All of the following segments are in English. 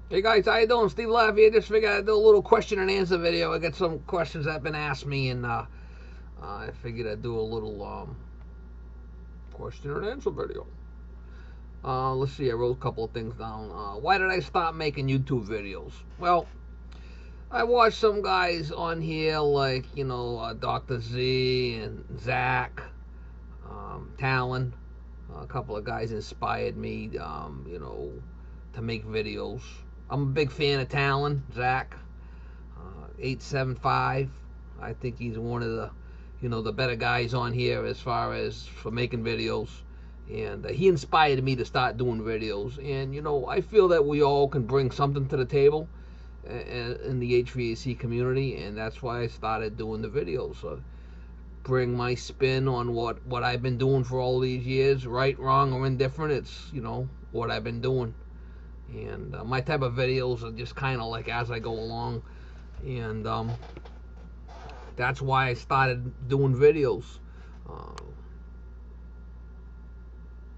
Hey guys, how you doing? Steve Laff here. Just figured I'd do a little question and answer video. I got some questions that have been asked me, and I figured I'd do a little question and answer video. Let's see. I wrote a couple of things down. Why did I stop making YouTube videos? Well, I watched some guys on here like Dr. Z and Zach, Talon. A couple of guys inspired me, to make videos. I'm a big fan of Talon, Zach, 875. I think he's one of the better guys on here as far as for making videos. And he inspired me to start doing videos. And, I feel that we all can bring something to the table in the HVAC community. And that's why I started doing the videos. So bring my spin on what I've been doing for all these years, right, wrong, or indifferent. It's, what I've been doing. And my type of videos are just kind of like as I go along. And that's why I started doing videos.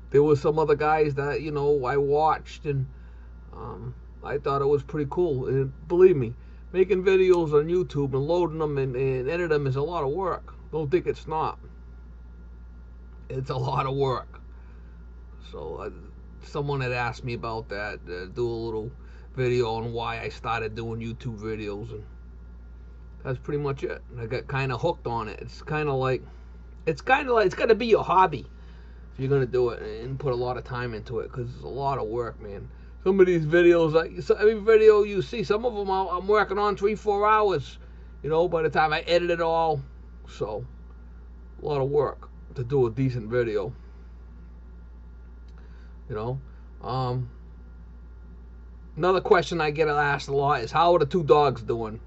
There were some other guys that, I watched, and I thought it was pretty cool. And believe me, making videos on YouTube and loading them and editing them is a lot of work. Don't think it's not. It's a lot of work. So someone had asked me about that, do a little video on why I started doing YouTube videos, and that's pretty much it. I got kind of hooked on it. It's kind of like it's got to be your hobby if you're gonna do it and put a lot of time into it, because it's a lot of work, man. Some of these videos, like every video you see, some of them I'm working on 3-4 hours, by the time I edit it all. So a lot of work to do a decent video. Another question I get asked a lot is, how are the two dogs doing?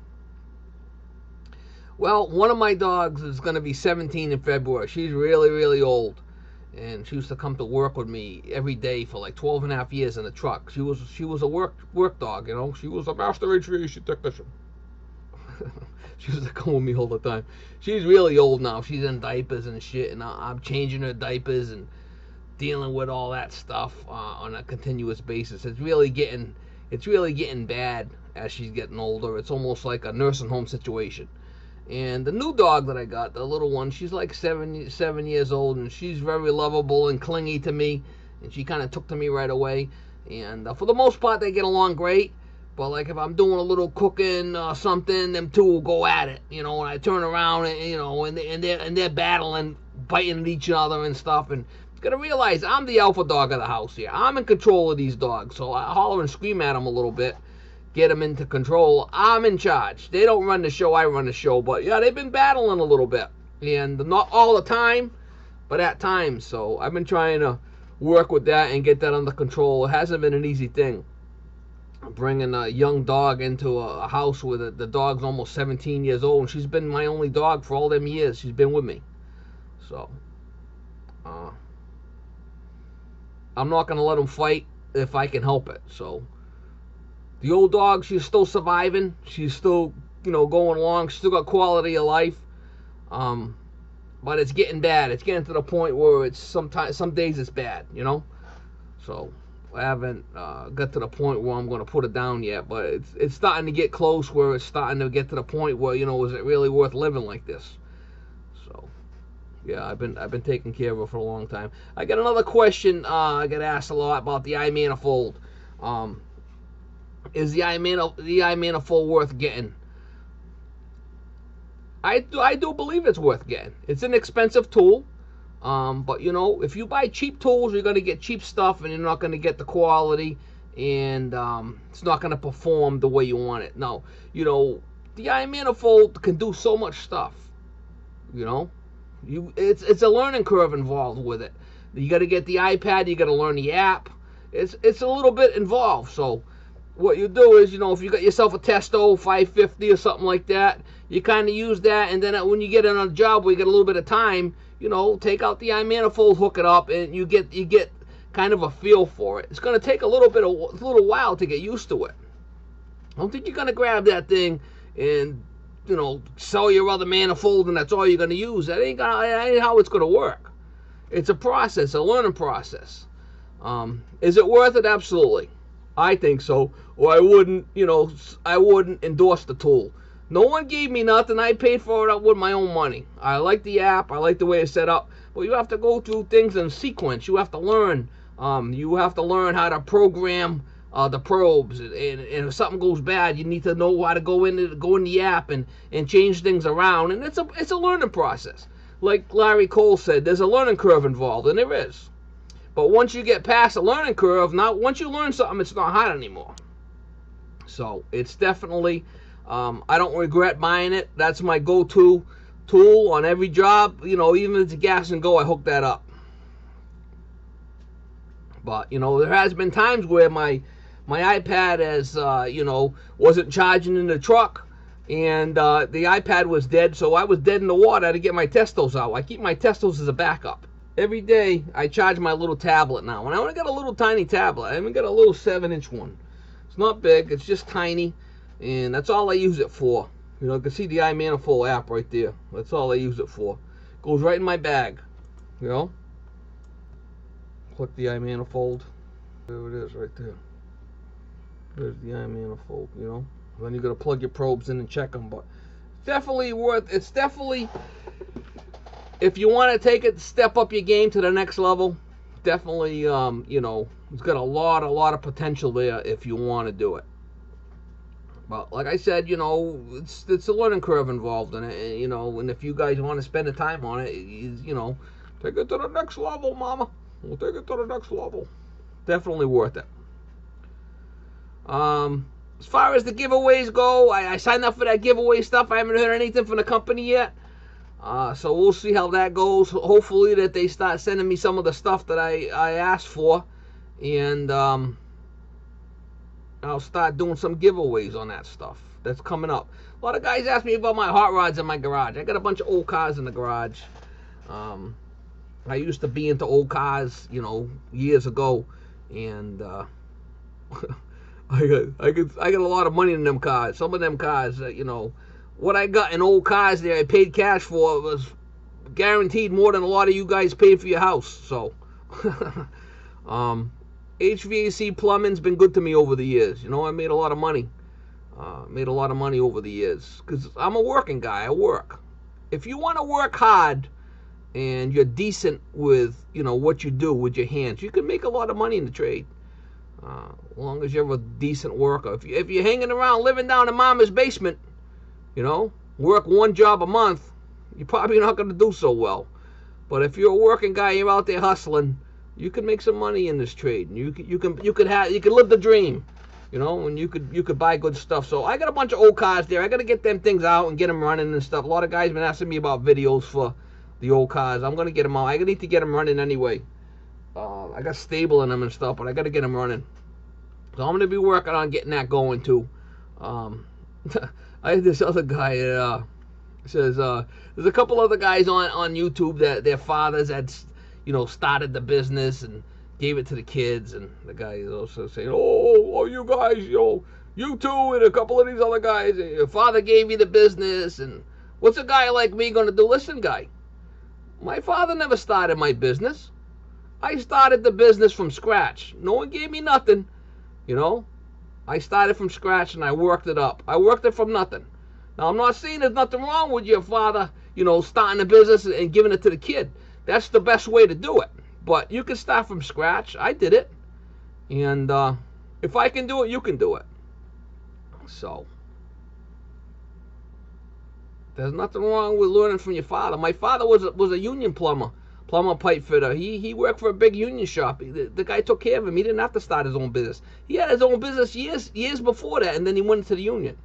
Well, one of my dogs is going to be 17 in February. She's really, really old. And she used to come to work with me every day for like 12 and a half years in the truck. She was a work dog, She was a master HVAC technician. She used to come with me all the time. She's really old now. She's in diapers and shit, and I'm changing her diapers and dealing with all that stuff on a continuous basis. It's really getting bad as she's getting older. It's almost like a nursing home situation. And the new dog that I got, the little one, she's like 7 years old, and she's very lovable and clingy to me, and she kind of took to me right away. And for the most part, they get along great. But like if I'm doing a little cooking or something, them two will go at it, and I turn around and they're battling, biting at each other and stuff. And you gotta realize I'm the alpha dog of the house here. I'm in control of these dogs, so I holler and scream at them a little bit, get them into control. I'm in charge. They don't run the show, I run the show. But yeah, they've been battling a little bit, and not all the time, but at times. So I've been trying to work with that and get that under control. It hasn't been an easy thing. Bringing a young dog into a house where the dog's almost 17 years old, and she's been my only dog for all them years. She's been with me. So I'm not going to let them fight if I can help it. So the old dog, she's still surviving. She's still, going along. She's still got quality of life. But it's getting bad. It's getting to the point where it's some days it's bad, So I haven't got to the point where I'm going to put it down yet. But it's starting to get close where it's starting to get to the point where, is it really worth living like this? So yeah, I've been taking care of her for a long time. I got another question. I get asked a lot about the I-Manifold. Is the I-Manifold worth getting? I do believe it's worth getting. It's an expensive tool. But if you buy cheap tools, you're going to get cheap stuff, and you're not going to get the quality, and it's not going to perform the way you want it. No, the I-Manifold can do so much stuff. It's a learning curve involved with it. You got to get the iPad. You got to learn the app. It's a little bit involved. So what you do is, if you got yourself a Testo 550 or something like that, you kind of use that, and then when you get on a job where you get a little bit of time, take out the I-Manifold, hook it up, and you get kind of a feel for it. It's going to take a little while to get used to it. I don't think you're going to grab that thing and sell your other manifold and that's all you're going to use. That ain't how it's going to work. It's a process, a learning process. Is it worth it? Absolutely. I think so, or I wouldn't, I wouldn't endorse the tool. No one gave me nothing. I paid for it with my own money. I like the app. I like the way it's set up. But you have to go through things in sequence. You have to learn. You have to learn how to program the probes. And if something goes bad, you need to know how to go in the app and change things around. And it's a learning process. Like Larry Cole said, there's a learning curve involved, and there is. But once you get past the learning curve, once you learn something, it's not hard anymore. So it's definitely, I don't regret buying it. That's my go-to tool on every job. Even if it's gas and go, I hook that up. But, there has been times where my iPad has, wasn't charging in the truck, and the iPad was dead, so I was dead in the water. I had to get my Testos out. I keep my Testos as a backup. Every day, I charge my little tablet now. And I only got a little tiny tablet. I even got a little 7-inch one. It's not big. It's just tiny. And that's all I use it for. You can see the I-Manifold app right there. That's all I use it for. Goes right in my bag. Click the I-Manifold. There it is right there. There's the I-Manifold, Then you got to plug your probes in and check them. But it's definitely, if you want to take it, step up your game to the next level, definitely, it's got a lot of potential there if you want to do it. But like I said, it's a learning curve involved in it, and if you guys want to spend the time on it, take it to the next level, mama. We'll take it to the next level. Definitely worth it. As far as the giveaways go, I signed up for that giveaway stuff. I haven't heard anything from the company yet. So we'll see how that goes. Hopefully that they start sending me some of the stuff that I asked for. And I'll start doing some giveaways on that stuff. That's coming up. A lot of guys ask me about my hot rods in my garage. I got a bunch of old cars in the garage. I used to be into old cars, years ago. And I got a lot of money in them cars. Some of them cars, what I got in old cars there, I paid cash for, was guaranteed more than a lot of you guys paid for your house. So, HVAC plumbing's been good to me over the years. I made a lot of money. Over the years. Because I'm a working guy. I work. If you want to work hard and you're decent with, what you do with your hands, you can make a lot of money in the trade. As long as you're a decent worker. If you're hanging around living down in mama's basement, work one job a month, you're probably not going to do so well. But if you're a working guy, you're out there hustling, you can make some money in this trade. You can live the dream, and you could buy good stuff. So I got a bunch of old cars there. I got to get them things out and get them running and stuff. A lot of guys been asking me about videos for the old cars. I'm going to get them out. I need to get them running anyway. I got stable in them and stuff, but I got to get them running. So I'm going to be working on getting that going too. I had this other guy that says there's a couple other guys on YouTube that their fathers had, started the business and gave it to the kids, and the guy is also saying, oh, you guys, you two and a couple of these other guys, your father gave you the business, and what's a guy like me going to do? Listen, guy, my father never started my business. I started the business from scratch. No one gave me nothing, I started from scratch and I worked it up. I worked it from nothing. Now, I'm not saying there's nothing wrong with your father, starting a business and giving it to the kid. That's the best way to do it. But you can start from scratch. I did it. And if I can do it, you can do it. So, there's nothing wrong with learning from your father. My father was a union plumber pipe fitter. He worked for a big union shop. The guy took care of him. He didn't have to start his own business. He had his own business years before that, and then he went into the union.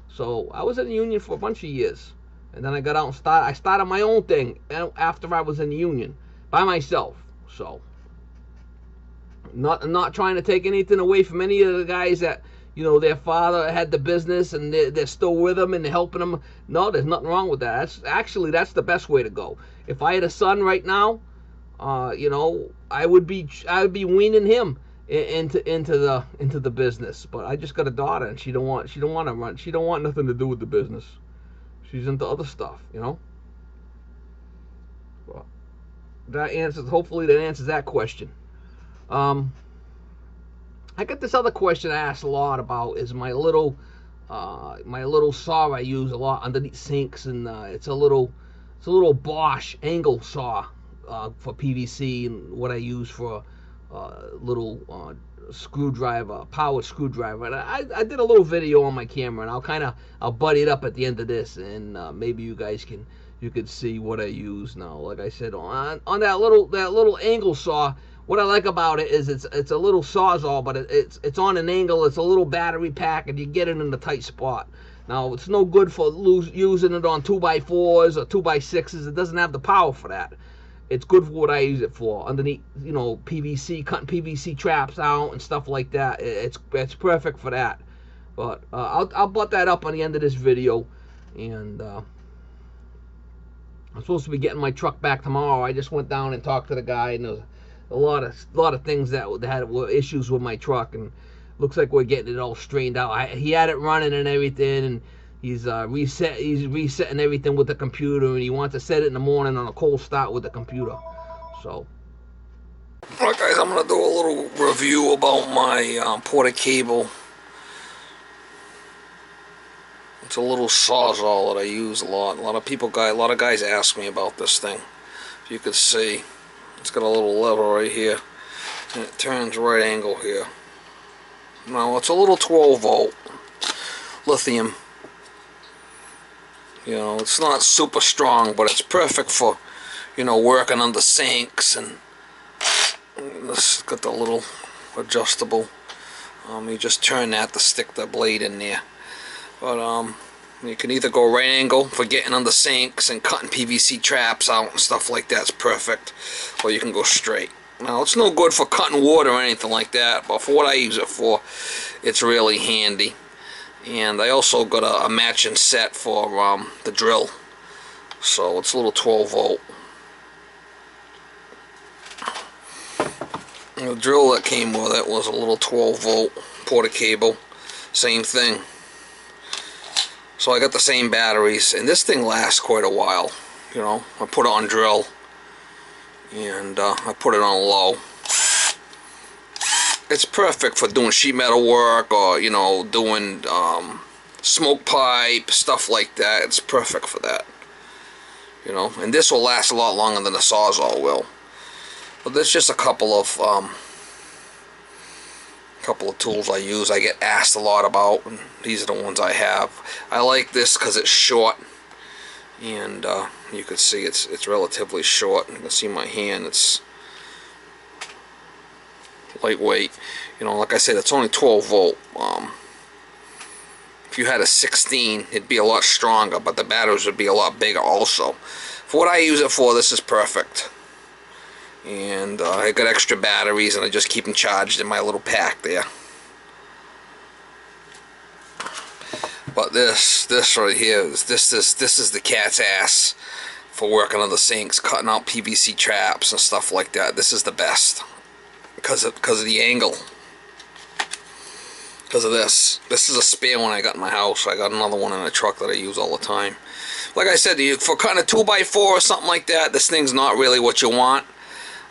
So I was in the union for a bunch of years, and then I got out and I started my own thing after I was in the union by myself. So not trying to take anything away from any of the guys that their father had the business and they're still with them and they're helping them. No, there's nothing wrong with that. That's the best way to go. If I had a son right now, I would be weaning him into the business. But I just got a daughter, and she don't want to run. She don't want nothing to do with the business. She's into other stuff, Well, hopefully that answers that question. I get this other question asked a lot about is my little saw I use a lot underneath sinks, and it's a little Bosch angle saw for PVC, and what I use for little screwdriver, power screwdriver. And I did a little video on my camera, and I'll buddy it up at the end of this, and maybe you guys could see what I use now. Like I said, on that little angle saw, what I like about it is it's a little sawzall, but it's on an angle. It's a little battery pack, and you get it in a tight spot. Now, it's no good for using it on 2x4s or 2x6s. It doesn't have the power for that. It's good for what I use it for, underneath, PVC, cutting PVC traps out and stuff like that. It's perfect for that. But I'll butt that up on the end of this video, and I'm supposed to be getting my truck back tomorrow. I just went down and talked to the guy, and there was a lot of things that were issues with my truck, and looks like we're getting it all straightened out. He had it running and everything, and he's resetting everything with the computer, and he wants to set it in the morning on a cold start with the computer. So, alright guys, I'm gonna do a little review about my porta cable. It's a little sawzall that I use a lot. A lot of guys ask me about this thing. If you could see, it's got a little lever right here, and it turns right angle here. Now, it's a little 12-volt lithium. It's not super strong, but it's perfect for, working under sinks. And this got the little adjustable. You just turn that to stick the blade in there. But you can either go right angle for getting under sinks and cutting PVC traps out and stuff like that. It's perfect. Or you can go straight. Now, it's no good for cutting wood or anything like that, but for what I use it for, it's really handy. And I also got a matching set for the drill. So it's a little 12-volt. The drill that came with it was a little 12-volt porta cable. Same thing. So I got the same batteries, and this thing lasts quite a while. I put it on drill, and I put it on low. It's perfect for doing sheet metal work, or doing smoke pipe, stuff like that. It's perfect for that. And this will last a lot longer than the Sawzall will. But there's just a couple of tools I use. I get asked a lot about, and these are the ones I have. I like this because it's short, and you can see it's relatively short. You can see my hand. It's lightweight. Like I said, it's only 12-volt. If you had a 16, it'd be a lot stronger, but the batteries would be a lot bigger also. For what I use it for, this is perfect. And I got extra batteries, and I just keep them charged in my little pack there. But this right here, this is the cat's ass for working on the sinks, cutting out PVC traps and stuff like that. This is the best because of the angle. Because of this. This is a spare one I got in my house. I got another one in a truck that I use all the time. Like I said, for cutting a 2x4 or something like that, this thing's not really what you want.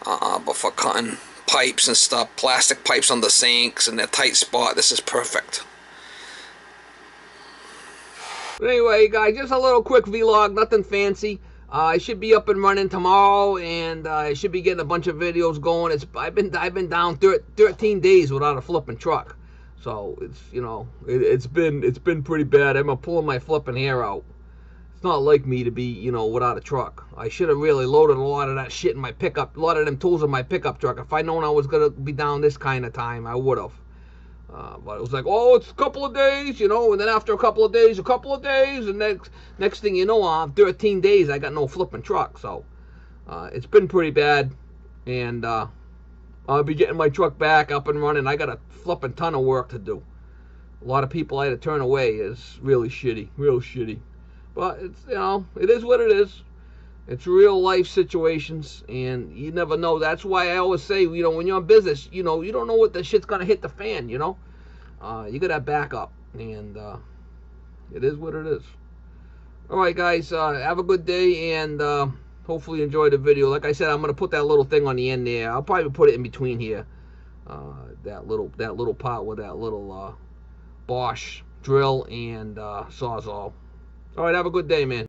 But for cutting pipes and stuff, plastic pipes on the sinks and that tight spot, this is perfect. But anyway, guys, just a little quick vlog, nothing fancy. I should be up and running tomorrow, and I should be getting a bunch of videos going. I've been down 13 days without a flipping truck, so it's been pretty bad. I've been pulling my flipping hair out. It's not like me to be without a truck. I should have really loaded a lot of that shit in my pickup, a lot of them tools in my pickup truck. If I'd known I was gonna be down this kind of time, I would have. But it was like, oh, it's a couple of days, and then after a couple of days, and next thing you know, I have 13 days, I got no flipping truck. So it's been pretty bad, and I'll be getting my truck back up and running. I got a flipping ton of work to do. A lot of people I had to turn away. Is really shitty, real shitty. But it's it is what it is. It's real life situations, and you never know. That's why I always say, when you're in business, you don't know what the shit's gonna hit the fan. You gotta have backup, and it is what it is. All right, guys, have a good day, and hopefully enjoy the video. Like I said, I'm gonna put that little thing on the end there. I'll probably put it in between here. that little part with that little Bosch drill and Sawzall. All right, have a good day, man.